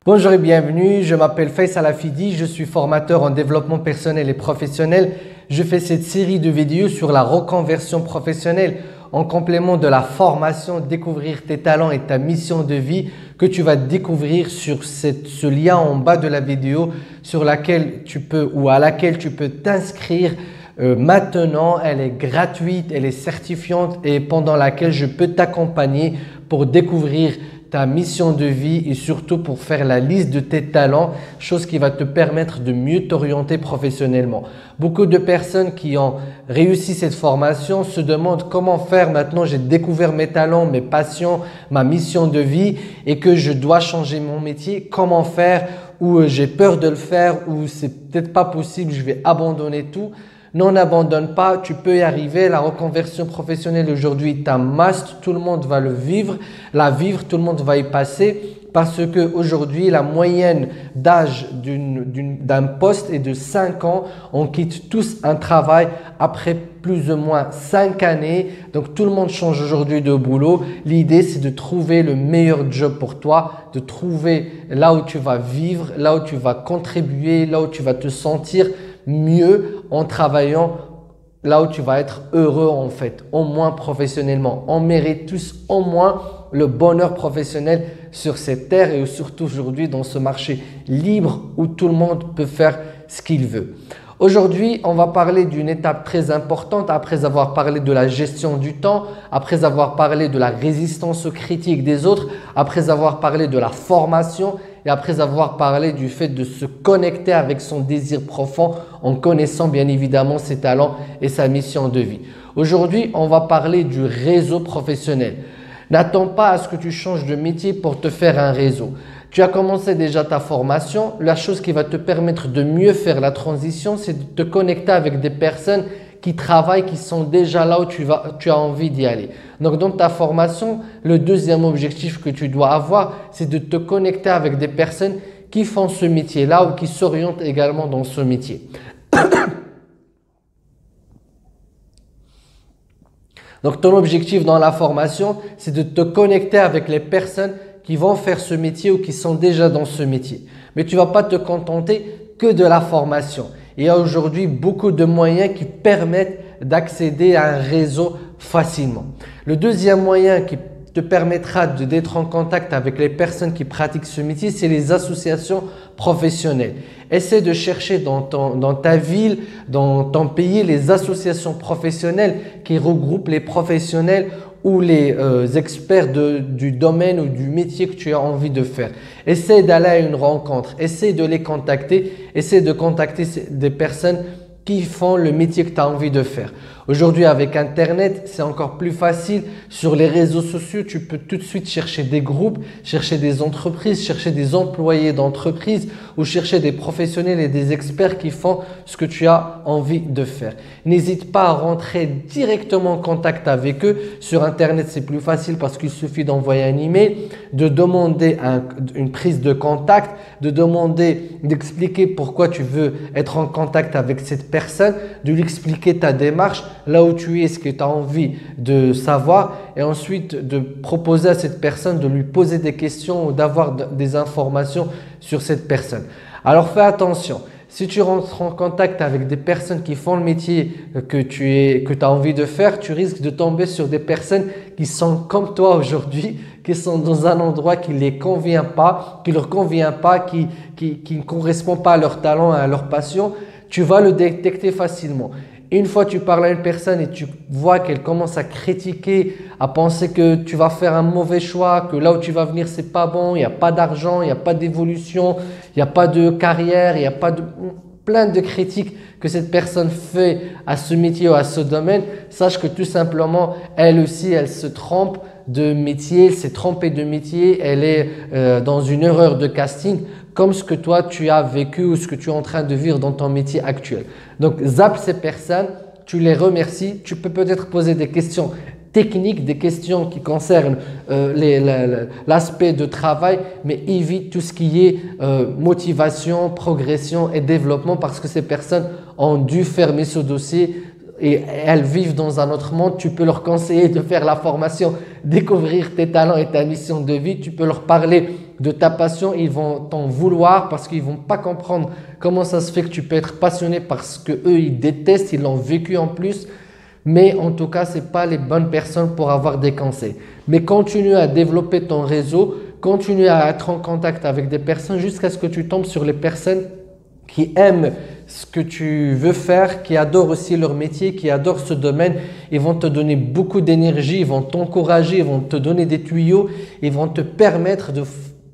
Bonjour et bienvenue, je m'appelle Faisal Afidi, je suis formateur en développement personnel et professionnel. Je fais cette série de vidéos sur la reconversion professionnelle en complément de la formation Découvrir tes talents et ta mission de vie que tu vas découvrir sur ce lien en bas de la vidéo sur laquelle tu peux ou à laquelle tu peux t'inscrire maintenant. Elle est gratuite, elle est certifiante et pendant laquelle je peux t'accompagner pour découvrir ta mission de vie et surtout pour faire la liste de tes talents, chose qui va te permettre de mieux t'orienter professionnellement. Beaucoup de personnes qui ont réussi cette formation se demandent comment faire maintenant. J'ai découvert mes talents, mes passions, ma mission de vie et que je dois changer mon métier. Comment faire? Ou j'ai peur de le faire ou c'est peut-être pas possible, je vais abandonner tout. Non, n'abandonne pas, tu peux y arriver. La reconversion professionnelle aujourd'hui est un must, tout le monde va le vivre, tout le monde va y passer parce qu'aujourd'hui, la moyenne d'âge d'un poste est de 5 ans. On quitte tous un travail après plus ou moins 5 années. Donc, tout le monde change aujourd'hui de boulot. L'idée, c'est de trouver le meilleur job pour toi, de trouver là où tu vas vivre, là où tu vas contribuer, là où tu vas te sentir mieux en travaillant, là où tu vas être heureux en fait, au moins professionnellement. On mérite tous au moins le bonheur professionnel sur cette terre et surtout aujourd'hui dans ce marché libre où tout le monde peut faire ce qu'il veut. Aujourd'hui, on va parler d'une étape très importante après avoir parlé de la gestion du temps, après avoir parlé de la résistance aux critiques des autres, après avoir parlé de la formation et après avoir parlé du fait de se connecter avec son désir profond en connaissant bien évidemment ses talents et sa mission de vie. Aujourd'hui, on va parler du réseau professionnel. N'attends pas à ce que tu changes de métier pour te faire un réseau. Tu as commencé déjà ta formation. La chose qui va te permettre de mieux faire la transition, c'est de te connecter avec des personnes qui travaillent, qui sont déjà là où tu as envie d'y aller. Donc, dans ta formation, le deuxième objectif que tu dois avoir, c'est de te connecter avec des personnes qui font ce métier-là ou qui s'orientent également dans ce métier. Donc, ton objectif dans la formation, c'est de te connecter avec les personnes qui vont faire ce métier ou qui sont déjà dans ce métier. Mais tu ne vas pas te contenter que de la formation. Il y a aujourd'hui beaucoup de moyens qui permettent d'accéder à un réseau facilement. Le deuxième moyen qui te permettra d'être en contact avec les personnes qui pratiquent ce métier, c'est les associations professionnelles. Essaie de chercher dans ta ville, dans ton pays, les associations professionnelles qui regroupent les professionnels ou les experts du domaine ou du métier que tu as envie de faire. Essaie d'aller à une rencontre, essaie de les contacter, essaie de contacter des personnes qui font le métier que tu as envie de faire. Aujourd'hui, avec Internet, c'est encore plus facile. Sur les réseaux sociaux, tu peux tout de suite chercher des groupes, chercher des entreprises, chercher des employés d'entreprise ou chercher des professionnels et des experts qui font ce que tu as envie de faire. N'hésite pas à rentrer directement en contact avec eux. Sur Internet, c'est plus facile parce qu'il suffit d'envoyer un email, de demander une prise de contact, d'expliquer pourquoi tu veux être en contact avec cette personne, de lui expliquer ta démarche, là où tu es, ce que tu as envie de savoir et ensuite de proposer à cette personne de lui poser des questions ou d'avoir des informations sur cette personne. Alors fais attention, si tu rentres en contact avec des personnes qui font le métier que tu as envie de faire, tu risques de tomber sur des personnes qui sont comme toi aujourd'hui, qui sont dans un endroit qui ne leur convient pas, qui ne correspond pas à leur talent et à leur passion. Tu vas le détecter facilement. Une fois tu parles à une personne et tu vois qu'elle commence à critiquer, à penser que tu vas faire un mauvais choix, que là où tu vas venir c'est pas bon, il n'y a pas d'argent, il n'y a pas d'évolution, il n'y a pas de carrière, il n'y a pas de plein de critiques que cette personne fait à ce métier ou à ce domaine, sache que tout simplement elle aussi elle se trompe de métier, elle s'est trompée de métier, elle est dans une erreur de casting comme ce que toi tu as vécu ou ce que tu es en train de vivre dans ton métier actuel. Donc zappe ces personnes, tu les remercies, tu peux peut-être poser des questions techniques, des questions qui concernent l'aspect de travail, mais évite tout ce qui est motivation, progression et développement parce que ces personnes ont dû fermer ce dossier et elles vivent dans un autre monde. Tu peux leur conseiller de faire la formation, découvrir tes talents et ta mission de vie. Tu peux leur parler de ta passion, ils vont t'en vouloir parce qu'ils vont pas comprendre comment ça se fait que tu peux être passionné parce que eux ils détestent, ils l'ont vécu en plus. Mais en tout cas, ce n'est pas les bonnes personnes pour avoir des conseils. Mais continue à développer ton réseau, continue à être en contact avec des personnes jusqu'à ce que tu tombes sur les personnes qui aiment ce que tu veux faire, qui adorent aussi leur métier, qui adorent ce domaine. Ils vont te donner beaucoup d'énergie, ils vont t'encourager, ils vont te donner des tuyaux, ils vont te permettre de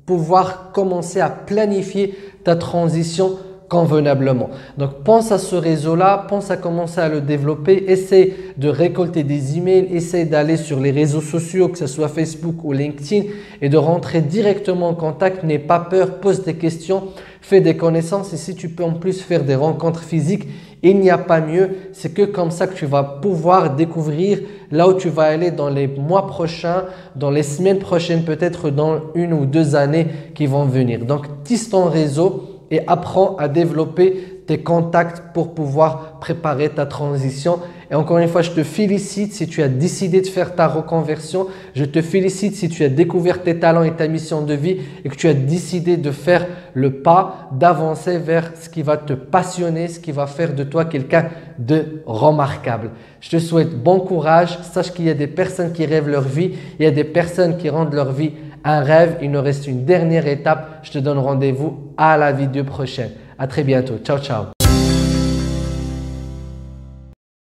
pouvoir commencer à planifier ta transition convenablement. Donc, pense à ce réseau-là, pense à commencer à le développer, essaie de récolter des emails, essaie d'aller sur les réseaux sociaux, que ce soit Facebook ou LinkedIn, et de rentrer directement en contact. N'aie pas peur, pose des questions, fais des connaissances, et si tu peux en plus faire des rencontres physiques, il n'y a pas mieux. C'est que comme ça que tu vas pouvoir découvrir là où tu vas aller dans les mois prochains, dans les semaines prochaines, peut-être dans 1 ou 2 années qui vont venir. Donc, tisse ton réseau et apprends à développer tes contacts pour pouvoir préparer ta transition. Et encore une fois, je te félicite si tu as décidé de faire ta reconversion. Je te félicite si tu as découvert tes talents et ta mission de vie et que tu as décidé de faire le pas, d'avancer vers ce qui va te passionner, ce qui va faire de toi quelqu'un de remarquable. Je te souhaite bon courage. Sache qu'il y a des personnes qui rêvent leur vie. Il y a des personnes qui rendent leur vie un rêve. Il nous reste une dernière étape. Je te donne rendez-vous à la vidéo prochaine. À très bientôt. Ciao, ciao.